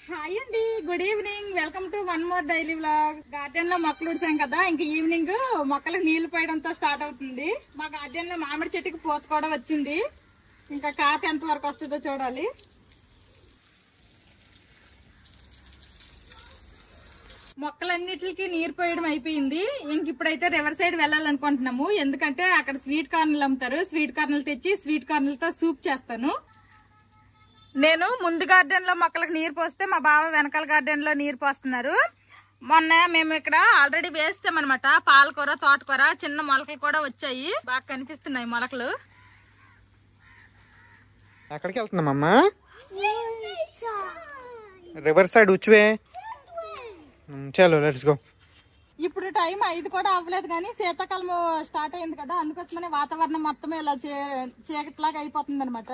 Hi అండి, good evening. Welcome to one more daily vlog. Garden లో మొక్కలు ఉడిసాం కదా, ఇంకా ఈవినింగ్ మొక్కలకు నీళ్లు పోయడంతో స్టార్ట్ అవుతుంది. మా గార్డెన్ లో మామిడి చెట్టుకి పూత కూడా వచ్చింది. ఇంకా కాత ఎంత వరకు వస్తుందో చూడాలి. మొక్కలన్నిటికి నీరు పోయడం అయిపోయింది. ఇంక ఇప్పుడైతే రివర్ సైడ్ వెళ్ళాలనుకుంటున్నాము. ఎందుకంటే అక్కడ స్వీట్ కార్న్లు అమ్ముతారు. స్వీట్ కార్న్లు తెచ్చి స్వీట్ కార్న్లతో సూప్ చేస్తాను. నేను ముందు గార్డెన్ లో మొక్కలకు నీరు పోస్తే మా బావ వెనకాల గార్డెన్ లో నీరు పోస్తున్నారు. మొన్న మేము ఇక్కడ ఆల్రెడీ వేస్తామన్నమాట. పాలకూర, తోటకూర, చిన్న మొలకలు కూడా వచ్చాయి. బాగా కనిపిస్తున్నాయి మొలకలు. ఎక్కడికి వెళ్తున్నామమ్మా? River side ఉచ్చువే. చలో లెట్స్ గో. ఇప్పుడు టైం 5 కూడా అవ్వలేదు, కానీ శీతాకాలం స్టార్ట్ అయింది కదా, అందుకోసమనే వాతావరణం మొత్తం ఇలా చీకట్లాగా అయిపోతుంది అనమాట.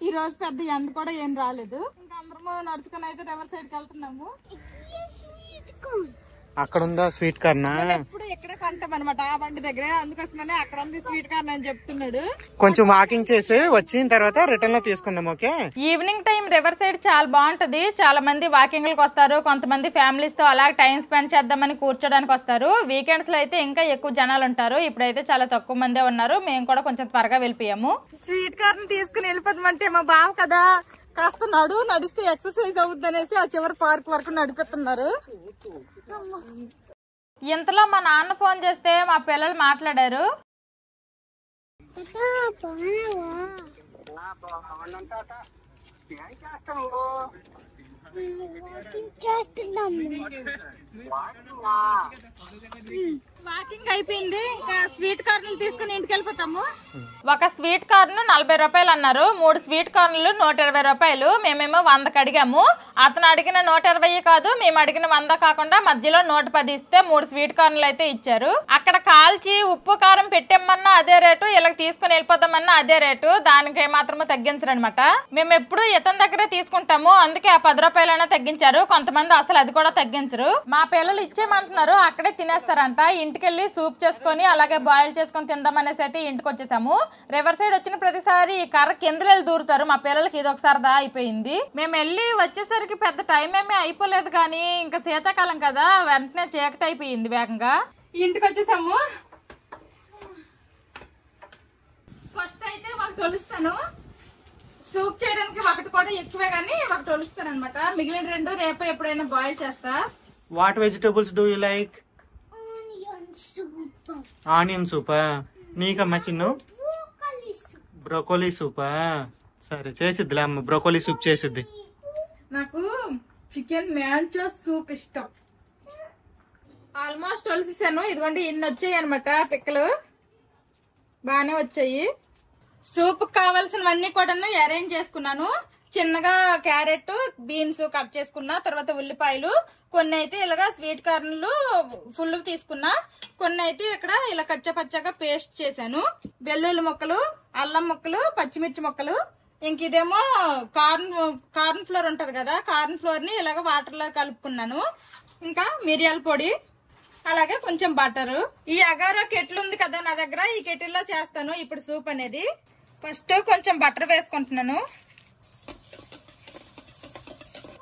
ఈ రోజు పెద్ద ఎండ కూడా ఏం రాలేదు. ఇంకా అందరము నడుచుకుని అయితే రివర్ సైడ్ కి వెళ్తున్నాము. అక్కడ ఉందా స్వీట్ కార్న్? ఎప్పుడు ఇక్కడే కొంటాం అనమాట, ఆ బండి దగ్గర. అందుకోసమనే అక్కడ ఉంది స్వీట్ కార్న్ అని చెప్తున్నాడు. కొంచెం వాకింగ్ చేసి వచ్చిన తర్వాత రిటర్న్ లో తీసుకుందాం. Okay. Evening time river side చాలా బాగుంటది. చాలా మంది వాకింగ్ లకు వస్తారు, కొంతమంది ఫ్యామిలీస్ తో అలా టైం స్పెండ్ చేద్దామని కూర్చోడానికి వస్తారు. వీకెండ్స్ లో అయితే ఇంకా ఎక్కువ జనాలు ఉంటారు. ఇప్పుడైతే చాలా తక్కువ మందే ఉన్నారు. మేము కూడా కొంచెం త్వరగా వెళ్ళిపోయాము. స్వీట్ కార్న్ తీసుకుని వెళ్ళిపోతామంటే మా బావ కదా, కాస్త నడిస్తే ఎక్సర్సైజ్ అవుద్ది అనేసి ఆ చివరి పార్క్ వరకు నడిపిస్తున్నారు. ఇంతలో మా నాన్న ఫోన్ చేస్తే మా పిల్లలు మాట్లాడారు. వాకింగ్ అయిపోయింది. ఇంకా స్వీట్ కార్న్లు తీసుకుని ఇంటికి వెళ్ళిపోతాము. ఒక స్వీట్ కార్న్ 40 రూపాయలు అన్నారు. 3 స్వీట్ కార్న్లు 120 రూపాయలు. మేమేమో 100కి అడిగాము. అతను అడిగిన 120 కాదు, మేము అడిగిన 100 కాకుండా మధ్యలో 110 ఇస్తే 3 స్వీట్ కార్న్లు అయితే ఇచ్చారు. అక్కడ కాల్చి ఉప్పు కారం పెట్టేమన్నా అదే రేటు, ఇలా తీసుకుని వెళ్ళిపోతామన్నా అదే రేటు. దానికి ఏమాత్రమూ తగ్గించరు అనమాట. మేము ఎప్పుడు ఇతని దగ్గరే తీసుకుంటాము, అందుకే ఆ 10 రూపాయలైనా తగ్గించారు. కొంతమంది అసలు అది కూడా తగ్గించరు. మా పిల్లలు ఇచ్చేయమంటున్నారు, అక్కడే తినేస్తారంట. ఇంటికెళ్ళి సూప్ చేసుకొని అలాగే బాయిల్ చేసుకొని తిందామనేసి అయితే ఇంటికి వచ్చేసాము. రివర్ సైడ్ వచ్చిన ప్రతిసారి ఈ కర్ర కిందలు దూరుతారు. మా పిల్లలకి ఇది ఒకసారి దా అయిపోయింది. మేము వెళ్ళి వచ్చేసరికి పెద్ద టైం ఏమీ అయిపోలేదు, కానీ ఇంకా శీతాకాలం కదా, వెంటనే చీకటి అయిపోయింది వేగంగా. ఇంటికి వచ్చేసాము. ఫస్ట్ అయితే ఒకటి ఒలుస్తాను. సూప్ చేయడానికి ఒకటి కూడా ఎక్కువే, కానీ ఒకటి ఒలుస్తాను అనమాట. మిగిలిన 2 రేపు ఎప్పుడైనా బాయిల్ చేస్తా. What vegetables do you like? Onion సూపా? నీకమ్మా చిన్ను? బ్రోకోలీ సూపా? సరే చేసిద్దిలే అమ్మ, బ్రోకోలీ సూప్ చేసిద్ది. నాకు చికెన్ మ్యాంచో సూప్ ఇష్టం. ఆల్మోస్ట్ ఒలిసేసాను. ఇదిగోండి ఇన్ని వచ్చాయి అనమాట పిక్కలు. బాగానే వచ్చాయి. సూప్ కావాల్సినవన్నీ కూడా అరేంజ్ చేసుకున్నాను. చిన్నగా క్యారెట్, బీన్స్ కట్ చేసుకున్నా. తర్వాత ఉల్లిపాయలు, కొన్ని అయితే ఇలాగా స్వీట్ కార్న్లు ఫుల్ తీసుకున్నా. కొన్ని అయితే ఇక్కడ ఇలా కచ్చపచ్చగా పేస్ట్ చేశాను. వెల్లుల్లి ముక్కలు, అల్లం ముక్కలు, పచ్చిమిర్చి ముక్కలు. ఇంక ఇదేమో కార్న్ ఫ్లోర్ ఉంటది కదా, కార్న్ ఫ్లోర్ ని ఇలాగ వాటర్ లో కలుపుకున్నాను. ఇంకా మిరియాల పొడి, అలాగే కొంచెం బటర్. ఈ అగారో కెటిల్ ఉంది కదా నా దగ్గర, ఈ కెటిల్ లో చేస్తాను ఇప్పుడు సూప్ అనేది. ఫస్ట్ కొంచెం బటర్ వేసుకుంటున్నాను.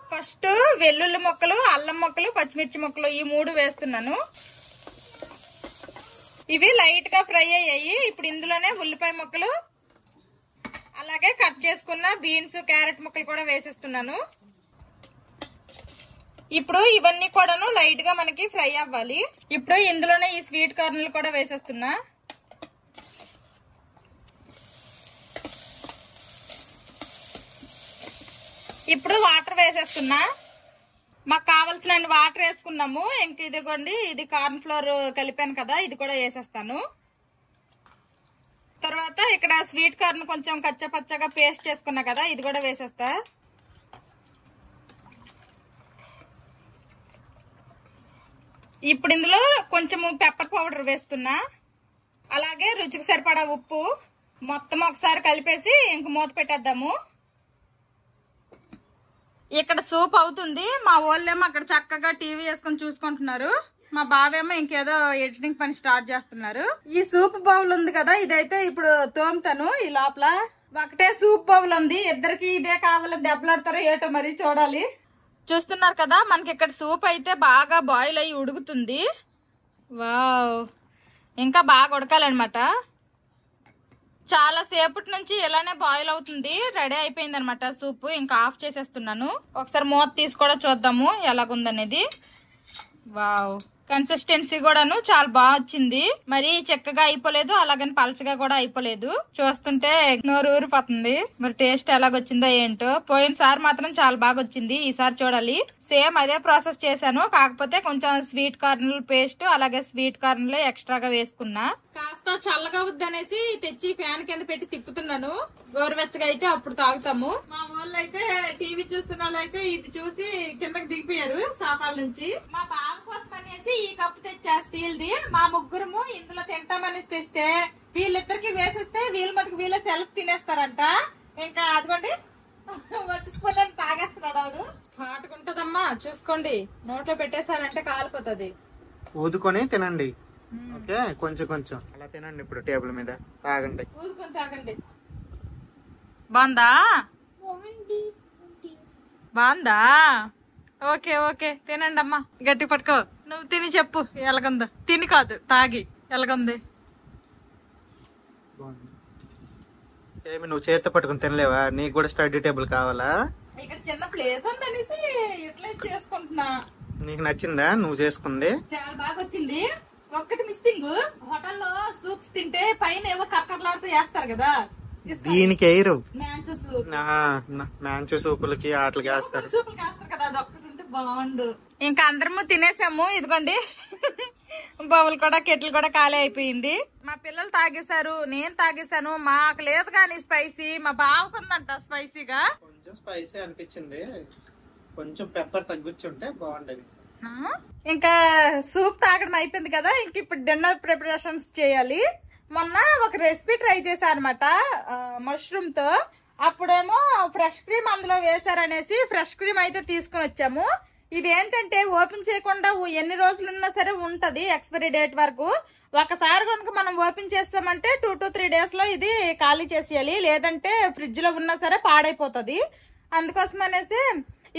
ఫస్ట్ వెల్లుల్లి ముక్కలు, అల్లం ముక్కలు, పచ్చిమిర్చి ముక్కలు ఈ 3 వేస్తున్నాను. ఇవి లైట్ గా ఫ్రై అయ్యాయి. ఇప్పుడు ఇందులోనే ఉల్లిపాయ ముక్కలు, అలాగే కట్ చేసుకున్న బీన్స్, క్యారెట్ ముక్కలు కూడా వేసేస్తున్నాను. ఇప్పుడు ఇవన్నీ కూడాను లైట్ గా మనకి ఫ్రై అవ్వాలి. ఇప్పుడు ఇందులోనే ఈ స్వీట్ కార్న్లు కూడా వేసేస్తున్నా. ఇప్పుడు వాటర్ వేసేస్తున్నా. మాకు కావాల్సిన వాటర్ వేసుకున్నాము. ఇంక ఇదిగోండి, ఇది కార్న్ ఫ్లోర్ కలిపాను కదా, ఇది కూడా వేసేస్తాను. తర్వాత ఇక్కడ స్వీట్ కార్న్ కొంచెం కచ్చపచ్చగా పేస్ట్ చేసుకున్నా కదా, ఇది కూడా వేసేస్తా. ఇప్పుడు ఇందులో కొంచెము పెప్పర్ పౌడర్ వేస్తున్నా. అలాగే రుచికి సరిపడా ఉప్పు. మొత్తం ఒకసారి కలిపేసి ఇంక మూత పెట్టేద్దాము. ఇక్కడ సూప్ అవుతుంది. మా వాళ్ళేమో అక్కడ చక్కగా టీవీ వేసుకొని చూసుకుంటున్నారు. మా బావేమో ఇంకేదో ఎడిటింగ్ పని స్టార్ట్ చేస్తున్నారు. ఈ సూప్ బౌల్ ఉంది కదా, ఇదైతే ఇప్పుడు తోముతాను. ఈ లోపల ఒకటే సూప్ బౌల్ ఉంది. ఇద్దరికి ఇదే కావాలని దెబ్బలాడతారో ఏటో మరి చూడాలి. చూస్తున్నారు కదా, మనకి ఇక్కడ సూప్ అయితే బాగా బాయిల్ అయ్యి ఉడుకుతుంది. వావ్, ఇంకా బాగా ఉడకాలన్నమాట. చాలా సేపటి నుంచి ఇలానే బాయిల్ అవుతుంది. రెడీ అయిపోయింది అనమాట సూప్. ఇంకా ఆఫ్ చేసేస్తున్నాను. ఒకసారి మూత తీసి కూడా చూద్దాము ఎలాగుందనేది. వావ్, కన్సిస్టెన్సీ కూడాను చాలా బాగా వచ్చింది. మరి చెక్కగా అయిపోలేదు, అలాగని పలచగా కూడా అయిపోలేదు. చూస్తుంటే నోరు ఊరిపోతుంది. మరి టేస్ట్ ఎలాగొచ్చిందో ఏంటో. పోయినసారి మాత్రం చాలా బాగా వచ్చింది, ఈసారి చూడాలి. సేమ్ అదే ప్రాసెస్ చేశాను, కాకపోతే కొంచెం స్వీట్ కార్న్ పేస్ట్ అలాగే స్వీట్ కార్న్ ఎక్స్ట్రాగా వేసుకున్నా. కాస్త చల్లగా వద్దనేసి తెచ్చి ఫ్యాన్ కింద పెట్టి తిప్పుతున్నాను. గోరువెచ్చగా అయితే అప్పుడు తాగుతాము. మా ఊళ్ళో అయితే టీవీ చూస్తున్న వాళ్ళు అయితే ఇది చూసి కిందకి దిగిపోయారు సోఫాల నుంచి. మా బాబు కోసం అనేసి ఈ కప్పు తెచ్చా స్టీల్ ది. మా ముగ్గురము ఇందులో తింటామనేసి తెస్తే వీళ్ళిద్దరికి వేసేస్తే వీళ్ళ మటుకు వీళ్ళే సెల్ఫ్ తినేస్తారంట. ఇంకా అదిగోండి వట్టిసుకొని తాగేస్తున్నాడు ఆవిడ. పాటుకుంటదమ్మా, చూసుకోండి. నోట్లో పెట్టేశారంటే కాలిపోతుంది. ఊదుకొని తినండి. ఓకే, కొంచెం కొంచెం అలా తినండి. ఇప్పుడు టేబుల్ మీద తాగండి. ఊదుకొని తాగండి. బాగుందా? బాగుందా? ఓకే ఓకే, తినండి అమ్మా. గట్టి పట్టుకో. నువ్వు తిని చెప్పు ఎలాగుందో. తిని కాదు, తాగి ఎలాగుంది. ఏమి నువ్వు చేత పట్టుకుని తినలేవా? నీకు కూడా స్టడీ టేబుల్ కావాలా? ఇక్కడ చిన్న ప్లేస్ ఉందనేసి ఇట్లా చేసుకుంటున్నా. నీకు నచ్చిందా నువ్వు చేసుకుంది? చాలా బాగా వచ్చింది. ఒక్కటి మిస్సింగ్, హోటల్లో సూప్స్ తింటే పైన ఏవో కక్కర్లాడుతూ వేస్తారు కదా, దీనికి వేయరు. మ్యాంచో సూప్, మ్యాంచో సూపులకి వాటికి వేస్తారు. సూపులకి వేస్తారు కదా, అది ఒక్కటి ఉంటే బాగుండు. ఇంకా అందరము తినేసాము. ఇదిగోండి బౌల్ కూడా కెటిల్ కూడా ఖాళీ అయిపోయింది. మా పిల్లలు తాగేశారు, నేను తాగేశాను. మాకు లేదు కానీ స్పైసీ, మా బావకుందంట స్పైసీగా. కొంచెం స్పైసీ అనిపించింది, కొంచెం పెప్పర్ తగ్గించుంటే బాగుండేది. ఇంకా సూప్ తాగడం అయిపోయింది కదా, ఇంక ఇప్పుడు డిన్నర్ ప్రిపరేషన్స్ చేయాలి. మొన్న ఒక రెసిపీ ట్రై చేశాను అనమాట మష్రూమ్ తో. అప్పుడేమో ఫ్రెష్ క్రీమ్ అందులో వేసారనేసి ఫ్రెష్ క్రీమ్ అయితే తీసుకుని వచ్చాము. ఇది ఏంటంటే ఓపెన్ చేయకుండా ఎన్ని రోజులున్నా సరే ఉంటది ఎక్స్పైరీ డేట్ వరకు. ఒకసారి కనుక మనం ఓపెన్ చేస్తామంటే 2 to 3 days లో ఇది ఖాళీ చేసేయాలి, లేదంటే ఫ్రిడ్జ్ లో ఉన్నా సరే పాడైపోతుంది. అందుకోసం అనేసి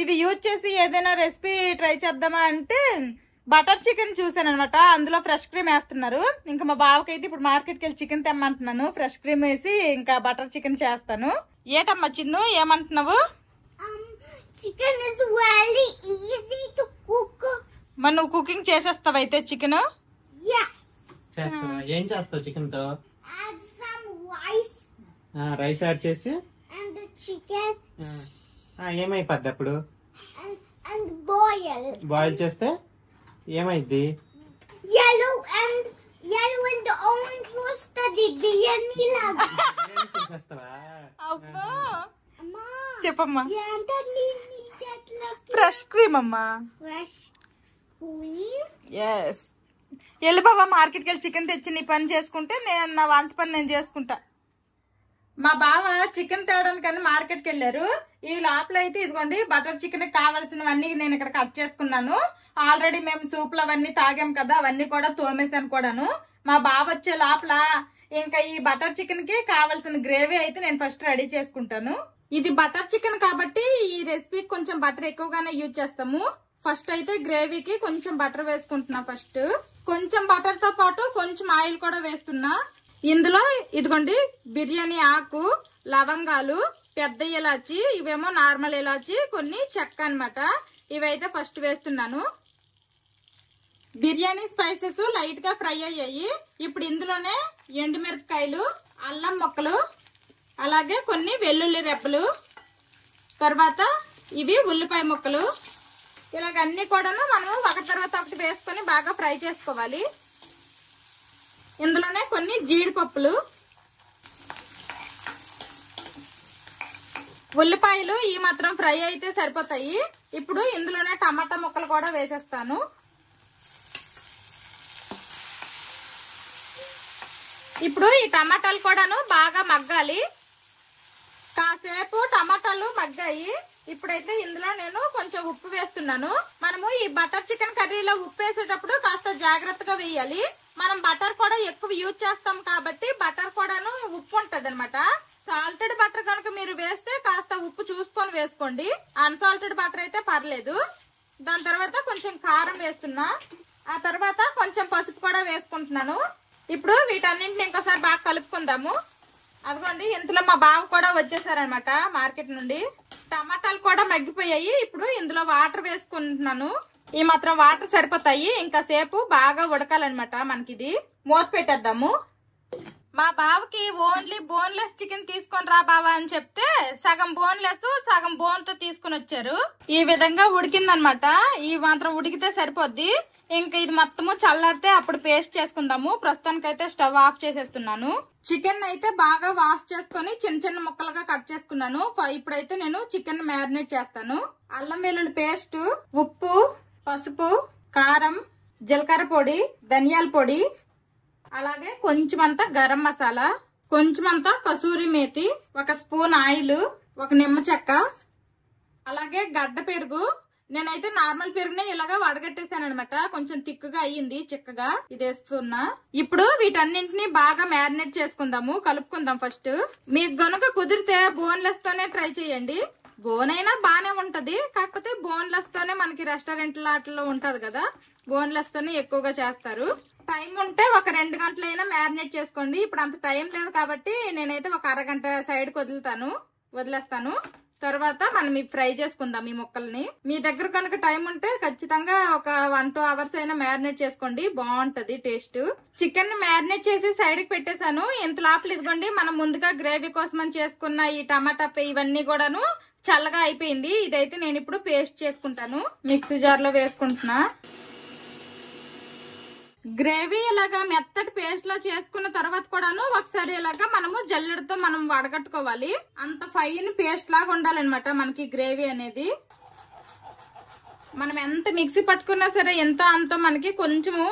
ఇది యూజ్ చేసి ఏదైనా రెసిపీ ట్రై చేద్దామా అంటే బటర్ చికెన్ చూసాను అనమాట. అందులో ఫ్రెష్ క్రీమ్ వేస్తున్నారు. ఇంకా మా బావకి అయితే ఇప్పుడు మార్కెట్కి వెళ్ళి చికెన్ తెమ్మంటున్నాను. ఫ్రెష్ క్రీమ్ వేసి ఇంకా బటర్ చికెన్ చేస్తాను. ఏటమ్మా చిన్ను, ఏమంటున్నావు? Chicken is very easy to cook. మరి నువ్వు కుకింగ్ చేసేస్తావు అయితే చికెన్? Yes. చేస్తావా? ఏం చేస్తావు చికెన్ తో? Add some rice rice add చేసి and the chicken ఏమైపోద్ది అప్పుడు? and boil. బాయిల్ చేస్తే ఏమైద్ది? Yellow and orange వస్తది బిర్యానీ లాగా. చేసేస్తావా? అబ్బో, అమ్మా చెప్పమ్మా. ఏంటండి నీ చేతులకి ఫ్రెష్ క్రీమ్ అమ్మా. Fresh cream? ఎస్. వెళ్ళి బాబా మార్కెట్కి వెళ్ళి చికెన్ తెచ్చి నీ పని చేసుకుంటే నేను నా వంట పని నేను చేసుకుంటా. మా బావ చికెన్ తేవడానికని మార్కెట్కి వెళ్ళారు. ఈ లోపల అయితే ఇదిగోండి బటర్ చికెన్ కావాల్సినవన్నీ నేను ఇక్కడ కట్ చేసుకున్నాను. ఆల్రెడీ మేము సూప్లు అవన్నీ తాగాం కదా, అవన్నీ కూడా తోమేసాను కూడాను. మా బావ వచ్చే లోపల ఇంకా ఈ బటర్ చికెన్ కి కావాల్సిన గ్రేవీ అయితే నేను ఫస్ట్ రెడీ చేసుకుంటాను. ఇది బటర్ చికెన్ కాబట్టి ఈ రెసిపీకి కొంచెం బటర్ ఎక్కువగానే యూజ్ చేస్తాము. ఫస్ట్ అయితే గ్రేవీకి కొంచెం బటర్ వేసుకుంటున్నా. ఫస్ట్ కొంచెం బటర్ తో పాటు కొంచెం ఆయిల్ కూడా వేస్తున్నా. ఇందులో ఇదిగోండి బిర్యానీ ఆకు, లవంగాలు, పెద్ద ఇలాచి, ఇవేమో నార్మల్ ఇలాచి, కొన్ని చెక్క అన్నమాట. ఇవైతే ఫస్ట్ వేస్తున్నాను. బిర్యానీ స్పైసెస్ లైట్ గా ఫ్రై అయ్యాయి. ఇప్పుడు ఇందులోనే ఎండుమిరపకాయలు, అల్లం ముక్కలు, అలాగే కొన్ని వెల్లుల్లి రెబ్బలు, తర్వాత ఇవి ఉల్లిపాయ ముక్కలు, ఇలాగ అన్ని కూడాను మనం ఒక తర్వాత ఒకటి వేసుకొని బాగా ఫ్రై చేసుకోవాలి. ఇందులోనే కొన్ని జీడిపప్పులు, ఉల్లిపాయలు ఈ మాత్రం ఫ్రై అయితే సరిపోతాయి. ఇప్పుడు ఇందులోనే టమాటా ముక్కలు కూడా వేసేస్తాను. ఇప్పుడు ఈ టమాటాలు కూడాను బాగా మగ్గాలి. కాసేపు టమాటాలు మగ్గాయి. ఇప్పుడైతే ఇందులో నేను కొంచెం ఉప్పు వేస్తున్నాను. మనము ఈ బటర్ చికెన్ కర్రీలో ఉప్పు వేసేటప్పుడు కాస్త జాగ్రత్తగా వేయాలి. మనం బటర్ కూడా ఎక్కువ యూజ్ చేస్తాం కాబట్టి బటర్ కూడాను ఉప్పు ఉంటది అనమాట. సాల్టెడ్ బటర్ కనుక మీరు వేస్తే కాస్త ఉప్పు చూసుకొని వేసుకోండి. అన్సాల్టెడ్ బటర్ అయితే పర్లేదు. దాని తర్వాత కొంచెం కారం వేస్తున్నా. ఆ తర్వాత కొంచెం పసుపు కూడా వేసుకుంటున్నాను. ఇప్పుడు వీటన్నింటిని ఇంకోసారి బాగా కలుపుకుందాము. అదిగోండి ఇంతలో మా బావ కూడా వచ్చేసారనమాట మార్కెట్ నుండి. టమాటాలు కూడా మగ్గిపోయాయి. ఇప్పుడు ఇందులో వాటర్ వేసుకుంటున్నాను. ఈ మాత్రం వాటర్ సరిపోతాయి. ఇంకా సేపు బాగా ఉడకాలన్నమాట మనకి. ఇది మూత పెట్టేద్దాము. మా బావకి ఓన్లీ బోన్లెస్ చికెన్ తీసుకొని రా బావా అని చెప్తే సగం బోన్లెస్ సగం బోన్ తో తీసుకుని వచ్చారు. ఈ విధంగా ఉడికిందనమాట. ఈ మాత్రం ఉడికితే సరిపోద్ది. ఇంకా ఇది మొత్తము చల్లారితే అప్పుడు పేస్ట్ చేసుకుందాము. ప్రస్తుతానికైతే స్టవ్ ఆఫ్ చేసేస్తున్నాను. చికెన్ అయితే బాగా వాష్ చేసుకొని చిన్న చిన్న ముక్కలుగా కట్ చేసుకున్నాను. ఇప్పుడైతే నేను చికెన్ మ్యారినేట్ చేస్తాను. అల్లం వెల్లుల్లి పేస్ట్, ఉప్పు, పసుపు, కారం, జీలకర్ర పొడి, ధనియాల పొడి, అలాగే కొంచెమంతా గరం మసాలా, కొంచెమంతా కసూరి మేతి, 1 స్పూన్ ఆయిల్, 1 నిమ్మ చెక్క, అలాగే గడ్డ పెరుగు. నేనైతే నార్మల్ పెరుగునే ఇలాగా వడగట్టేసాను అనమాట. కొంచెం తిక్కుగా అయ్యింది, చిక్కగా. ఇది వేస్తున్నా. ఇప్పుడు వీటన్నింటినీ బాగా మ్యారినేట్ చేసుకుందాము, కలుపుకుందాం. ఫస్ట్ మీకు గనుక కుదిరితే బోన్లెస్ తోనే ట్రై చేయండి. బోన్ అయినా బానే ఉంటది, కాకపోతే బోన్లెస్ తోనే మనకి రెస్టారెంట్ లాట్లో ఉంటది కదా, బోన్లెస్ తోనే ఎక్కువగా చేస్తారు. టైం ఉంటే ఒక 2 గంటలైనా మ్యారినేట్ చేసుకోండి. ఇప్పుడు అంత టైం లేదు కాబట్టి నేనైతే ఒక అరగంట సైడ్కి వదిలేస్తాను. తర్వాత మనం ఫ్రై చేసుకుందాం ఈ ముక్కల్ని. మీ దగ్గర కనుక టైం ఉంటే ఖచ్చితంగా ఒక 1-2 అవర్స్ అయినా మ్యారినేట్ చేసుకోండి, బాగుంటది టేస్ట్. చికెన్ ని మ్యారినేట్ చేసి సైడ్ కి పెట్టేశాను. ఇంత లోపల ఇదిగోండి మనం ముందుగా గ్రేవీ కోసం చేసుకున్న ఈ టమాటా ఇవన్నీ కూడాను చల్లగా అయిపోయింది. ఇదైతే నేను ఇప్పుడు పేస్ట్ చేసుకుంటాను. మిక్సీ జార్ లో వేసుకుంటున్నా. గ్రేవీ ఇలాగా మెత్తటి పేస్ట్ లా చేసుకున్న తర్వాత కూడాను ఒకసారి ఇలాగా మనము జల్లెడతో మనం వడగట్టుకోవాలి. అంత ఫైన్ పేస్ట్ లాగా ఉండాలన్నమాట మనకి గ్రేవీ అనేది. మనం ఎంత మిక్సీ పట్టుకున్నా సరే ఎంతో అంత మనకి కొంచెము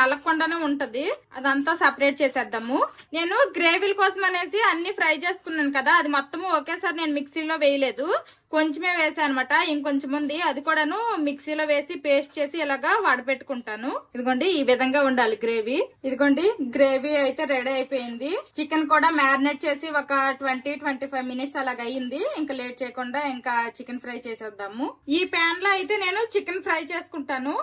నలగకుండానే ఉంటది. అదంతా సపరేట్ చేసేద్దాము. నేను గ్రేవీల కోసం అనేసి అన్ని ఫ్రై చేసుకున్నాను కదా, అది మొత్తము ఒకేసారి నేను మిక్సీలో వేయలేదు, కొంచెమే వేసాను అనమాట. ఇంకొంచెం ఉంది, అది కూడాను మిక్సీలో వేసి పేస్ట్ చేసి ఇలాగా వడపెట్టుకుంటాను. ఇదిగోండి ఈ విధంగా ఉండాలి గ్రేవీ. ఇదిగోండి గ్రేవీ అయితే రెడీ అయిపోయింది. చికెన్ కూడా మ్యారినేట్ చేసి ఒక 20-25 మినిట్స్ అలాగ అయ్యింది. ఇంకా లేట్ చేయకుండా ఇంకా చికెన్ ఫ్రై చేసేద్దాము. ఈ ప్యాన్ లో అయితే నేను చికెన్ ఫ్రై చేసుకుంటాను.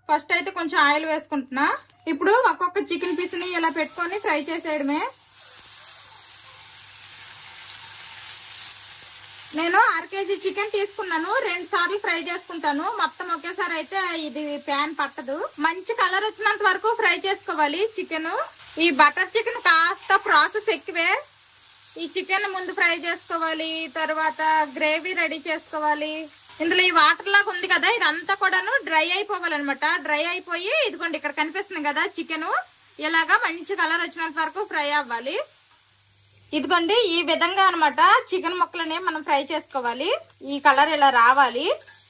ఫస్ట్ అయితే కొంచెం ఆయిల్ వేసుకుంటున్నా. ఇప్పుడు ఒక్కొక్క చికెన్ పీస్ ని ఇలా పెట్టుకొని ఫ్రై చేసేయడమే. నేను 1/2 కేజీ చికెన్ తీసుకున్నాను. 2 సార్లు ఫ్రై చేసుకుంటాను. మొత్తం ఒకేసారి అయితే ఇది ప్యాన్ పట్టదు. మంచి కలర్ వచ్చినంత వరకు ఫ్రై చేసుకోవాలి చికెన్. ఈ బటర్ చికెన్ కాస్త ప్రాసెస్ ఎక్కువే. ఈ చికెన్ ముందు ఫ్రై చేసుకోవాలి, తర్వాత గ్రేవీ రెడీ చేసుకోవాలి. ఇందులో ఈ వాటర్ లాగా ఉంది కదా, ఇదంతా కూడాను డ్రై అయిపోవాలన్నమాట. డ్రై అయిపోయి ఇదిగోండి ఇక్కడ కనిపిస్తుంది కదా చికెన్, ఇలాగా మంచి కలర్ వచ్చినంత వరకు ఫ్రై అవ్వాలి. ఇదిగోండి ఈ విధంగా అన్నమాట చికెన్ ముక్కలని మనం ఫ్రై చేసుకోవాలి. ఈ కలర్ ఇలా రావాలి.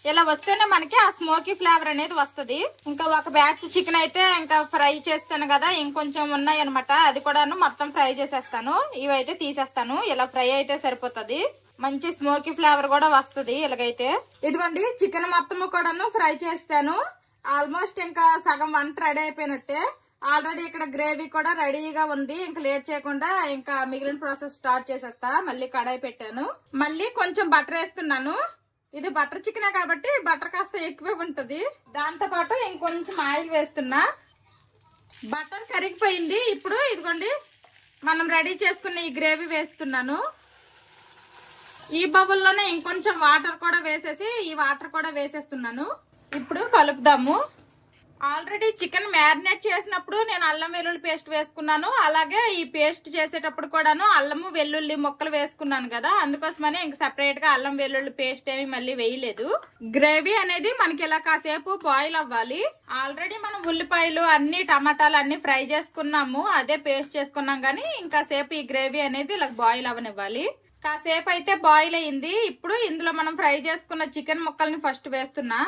ఇలా వస్తేనే మనకి ఆ స్మోకీ ఫ్లేవర్ అనేది వస్తుంది. ఇంకా ఒక బ్యాచ్ చికెన్ అయితే ఇంకా ఫ్రై చేస్తాను కదా, ఇంకొంచెం ఉన్నాయి అనమాట, అది కూడాను మొత్తం ఫ్రై చేసేస్తాను. ఇవైతే తీసేస్తాను. ఇలా ఫ్రై అయితే సరిపోతుంది. మంచి స్మోకీ ఫ్లేవర్ కూడా వస్తుంది ఇలాగైతే. ఇదిగోండి చికెన్ మొత్తము కూడాను ఫ్రై చేస్తాను. ఆల్మోస్ట్ ఇంకా సగం వంట రెడీ అయిపోయినట్టే. ఆల్రెడీ ఇక్కడ గ్రేవీ కూడా రెడీగా ఉంది. ఇంకా లేట్ చేయకుండా ఇంకా మిగిలిన ప్రాసెస్ స్టార్ట్ చేసేస్తా. మళ్ళీ కడాయి పెట్టాను. మళ్ళీ కొంచెం బటర్ వేస్తున్నాను. ఇది బటర్ చికెనే కాబట్టి బటర్ కాస్త ఎక్కువే ఉంటది. దాంతో పాటు ఇంకొంచెం ఆయిల్ వేస్తున్నా. బటర్ కరిగిపోయింది. ఇప్పుడు ఇదిగోండి మనం రెడీ చేసుకున్న ఈ గ్రేవీ వేస్తున్నాను. ఈ బౌల్లోనే ఇంకొంచెం వాటర్ కూడా వేసేసి ఈ వాటర్ కూడా వేసేస్తున్నాను. ఇప్పుడు కలుపుదాము. ఆల్రెడీ చికెన్ మ్యారినేట్ చేసినప్పుడు నేను అల్లం వెల్లుల్లి పేస్ట్ వేసుకున్నాను. అలాగే ఈ పేస్ట్ చేసేటప్పుడు కూడాను అల్లము వెల్లుల్లి ముక్కలు వేసుకున్నాను కదా, అందుకోసమని ఇంక సెపరేట్ గా అల్లం వెల్లుల్లి పేస్ట్ ఏమి మళ్ళీ వేయలేదు. గ్రేవీ అనేది మనకి ఇలా కాసేపు బాయిల్ అవ్వాలి. ఆల్రెడీ మనం ఉల్లిపాయలు అన్ని టమాటాలు అన్ని ఫ్రై చేసుకున్నాము, అదే పేస్ట్ చేసుకున్నాం కానీ ఇంకా సేపు ఈ గ్రేవీ అనేది ఇలా బాయిల్ అవ్వనివ్వాలి. కాసేపు అయితే బాయిల్ అయ్యింది. ఇప్పుడు ఇందులో మనం ఫ్రై చేసుకున్న చికెన్ ముక్కల్ని ఫస్ట్ వేస్తున్నా.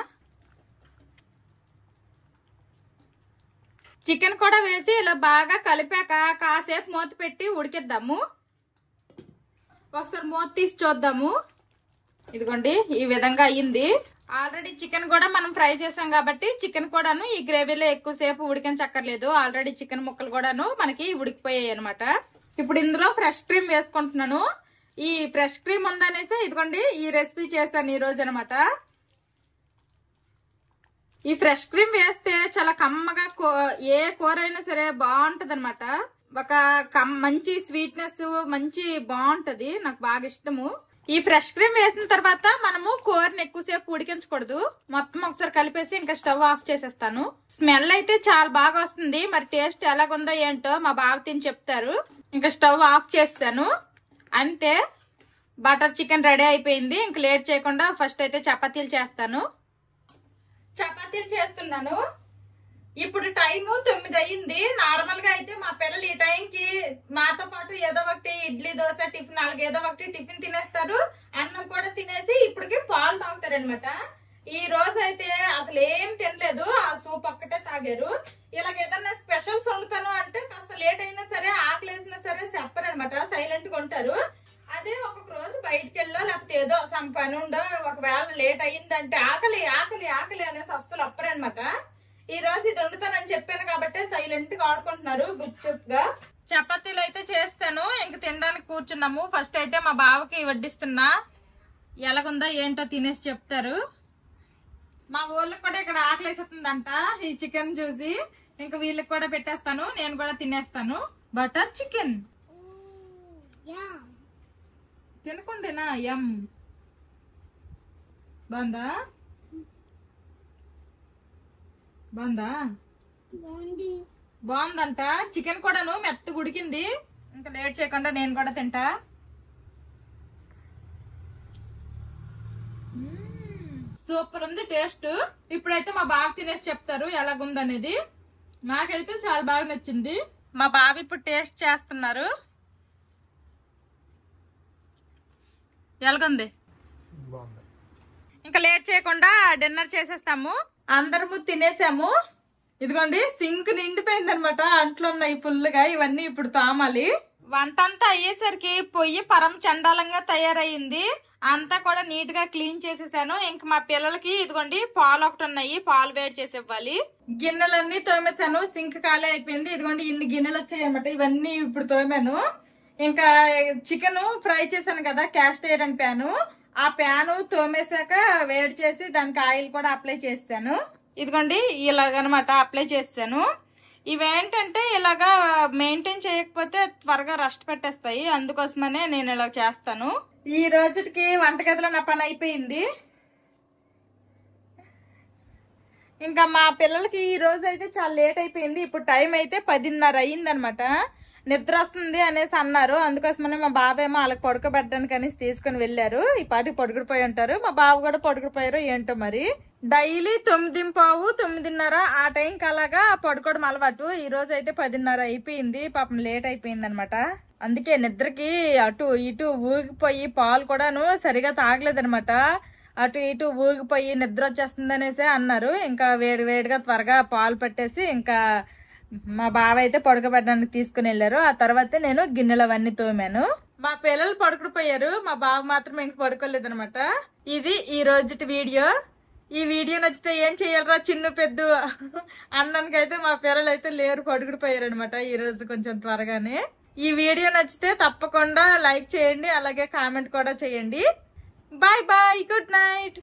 చికెన్ కూడా వేసి ఇలా బాగా కలిపాక కాసేపు మూత పెట్టి ఉడికిద్దాము. ఒకసారి మూత తీసి చూద్దాము. ఇదిగోండి ఈ విధంగా అయ్యింది. ఆల్రెడీ చికెన్ కూడా మనం ఫ్రై చేసాం కాబట్టి చికెన్ కూడాను ఈ గ్రేవీలో ఎక్కువసేపు ఉడికించక్కర్లేదు. ఆల్రెడీ చికెన్ ముక్కలు కూడాను మనకి ఉడికిపోయాయి అనమాట. ఇప్పుడు ఇందులో ఫ్రెష్ క్రీమ్ వేసుకుంటున్నాను. ఈ ఫ్రెష్ క్రీమ్ ఉందనేసి ఇదిగోండి ఈ రెసిపీ చేస్తాను ఈ రోజు అనమాట. ఈ ఫ్రెష్ క్రీమ్ వేస్తే చాలా కమ్మగా ఏ కూర అయినా సరే బాగుంటది అనమాట. ఒక మంచి స్వీట్నెస్ మంచి బాగుంటది, నాకు బాగా ఇష్టము. ఈ ఫ్రెష్ క్రీమ్ వేసిన తర్వాత మనము కూరని ఎక్కువసేపు ఉడికించకూడదు. మొత్తం ఒకసారి కలిపేసి ఇంకా స్టవ్ ఆఫ్ చేసేస్తాను. స్మెల్ అయితే చాలా బాగా వస్తుంది. మరి టేస్ట్ ఎలాగుందో ఏంటో మా బావ తిని చెప్తారు. ఇంకా స్టవ్ ఆఫ్ చేస్తాను. అంతే, బటర్ చికెన్ రెడీ అయిపోయింది. ఇంక లేట్ చేయకుండా ఫస్ట్ అయితే చపాతీలు చేస్తాను. చపాతీలు చేస్తున్నాను. ఇప్పుడు టైము 9 అయ్యింది. నార్మల్ గా అయితే మా పిల్లలు ఈ టైంకి మాతో పాటు ఏదో ఒకటి ఇడ్లీ దోశ టిఫిన్ అలాగే ఏదో ఒకటి టిఫిన్ తినేస్తారు. అన్నం కూడా తినేసి ఇప్పటికి పాలు తాగుతారు అనమాట. ఈ రోజు అయితే అసలు ఏం తినలేదు, ఆ సూప్ ఒక్కటే తాగారు. ఇలాగ ఏదన్నా స్పెషల్స్ వండుతాను అంటే కాస్త లేట్ అయినా సరే ఆకలి వేసినా సరే చెప్పరనమాట, సైలెంట్ గా ఉంటారు. అదే ఒక్కొక్క రోజు బయటకు వెళ్ళో లేకపోతే ఏదో సమ్ పని ఉండో ఒకవేళ లేట్ అయ్యిందంటే ఆకలి ఆకలి ఆకలి అనేసి అస్సలు అప్పరనమాట. ఈ రోజు ఇది వండుతానని చెప్పాను కాబట్టి సైలెంట్ గా ఆడుకుంటున్నారు గుప్చుప్గా. చపాతీలు అయితే చేస్తాను, ఇంక తినడానికి కూర్చున్నాము. ఫస్ట్ అయితే మా బావకి వడ్డిస్తున్నా, ఎలాగుందో ఏంటో తినేసి చెప్తారు. మా ఊళ్ళకి కూడా ఇక్కడ ఆకలి వేసేస్తుందంట ఈ చికెన్ చూసి. ఇంక వీళ్ళకి కూడా పెట్టేస్తాను, నేను కూడా తినేస్తాను. Butter chicken తినకుండేనా? ఎమ్ బాగుందా? బాగుందా? బాగుందంట. చికెన్ కూడాను మెత్తగా ఉడికింది. ఇంకా లేట్ చేయకుండా నేను కూడా తింటా. సూపర్ ఉంది టేస్ట్. ఇప్పుడైతే మా బావ తినేసి చెప్తారు ఎలాగుందనేది. నాకైతే చాలా బాగా నచ్చింది. మా బావ ఇప్పుడు టేస్ట్ చేస్తున్నారు. ఎలాగుంది? ఇంకా లేట్ చేయకుండా డిన్నర్ చేసేస్తాము. అందరము తినేసాము. ఇదిగోండి సింక్ నిండిపోయింది అనమాట, అంట్లు ఉన్నాయి ఫుల్ గా. ఇవన్నీ ఇప్పుడు తామాలి. వంట అంతా అయ్యేసరికి పొయ్యి పరం చండాలంగా తయారయ్యింది. అంతా కూడా నీట్ గా క్లీన్ చేసేసాను. ఇంక మా పిల్లలకి ఇదిగోండి పాలు ఒకటి ఉన్నాయి, పాలు వేడి చేసి ఇవ్వాలి. గిన్నెలన్నీ తోమేశాను, సింక్ ఖాళీ అయిపోయింది. ఇదిగోండి ఇన్ని గిన్నెలు వచ్చాయి అనమాట, ఇవన్నీ ఇప్పుడు తోమాను. ఇంకా చికెన్ ఫ్రై చేశాను కదా క్యాస్ట్ ఐరన్ ప్యాను, ఆ ప్యాను తోమేశాక వేడి చేసి దానికి ఆయిల్ కూడా అప్లై చేస్తాను. ఇదిగోండి ఇలాగనమాట అప్లై చేస్తాను. ఇవేంటంటే ఇలాగా మెయింటైన్ చేయకపోతే త్వరగా రస్ట్ పెట్టేస్తాయి, అందుకోసమనే నేను ఇలా చేస్తాను. ఈ రోజుకి వంటగదిలో నా పని అయిపోయింది. ఇంకా మా పిల్లలకి ఈ రోజు అయితే చాలా లేట్ అయిపోయింది. ఇప్పుడు టైం అయితే 10:30 అయ్యింది అనమాట. నిద్ర వస్తుంది అనేసి అన్నారు, అందుకోసమనే మా బాబేమో వాళ్ళకి పడుకోబెట్టడానికి అనేసి తీసుకుని వెళ్ళారు. ఈ పాటికి పడుకుడిపోయి ఉంటారు, మా బాబు కూడా పడుకుడిపోయారు ఏంటో మరి. డైలీ 9:15, 9:30 ఆ టైంకి అలాగా పడుకోవడం అలవాటు. ఈ రోజు అయితే 10:30 అయిపోయింది. పాపం లేట్ అయిపోయింది అనమాట. అందుకే నిద్రకి అటు ఇటు ఊగిపోయి పాలు కూడాను సరిగా తాగలేదనమాట. అటు ఇటు ఊగిపోయి నిద్ర వచ్చేస్తుంది అనేసి అన్నారు. ఇంకా వేడిగా త్వరగా పాలు పెట్టేసి ఇంకా మా బావ అయితే పడుకోబెట్టడానికి తీసుకుని వెళ్ళారు. ఆ తర్వాత నేను గిన్నెలు అవన్నీ తోమాను. మా పిల్లలు పడుకుడిపోయారు, మా బావ మాత్రం ఇంక పడుకోలేదు అనమాట. ఇది ఈ రోజుటి వీడియో. ఈ వీడియో నచ్చితే ఏం చెయ్యాలరా చిన్న పెద్ద అన్నానికైతే మా పిల్లలు అయితే లేరు, పడుకుడిపోయారు అనమాట ఈ రోజు కొంచెం త్వరగానే. ఈ వీడియో నచ్చితే తప్పకుండా లైక్ చేయండి, అలాగే కామెంట్ కూడా చేయండి. Bye bye, good night.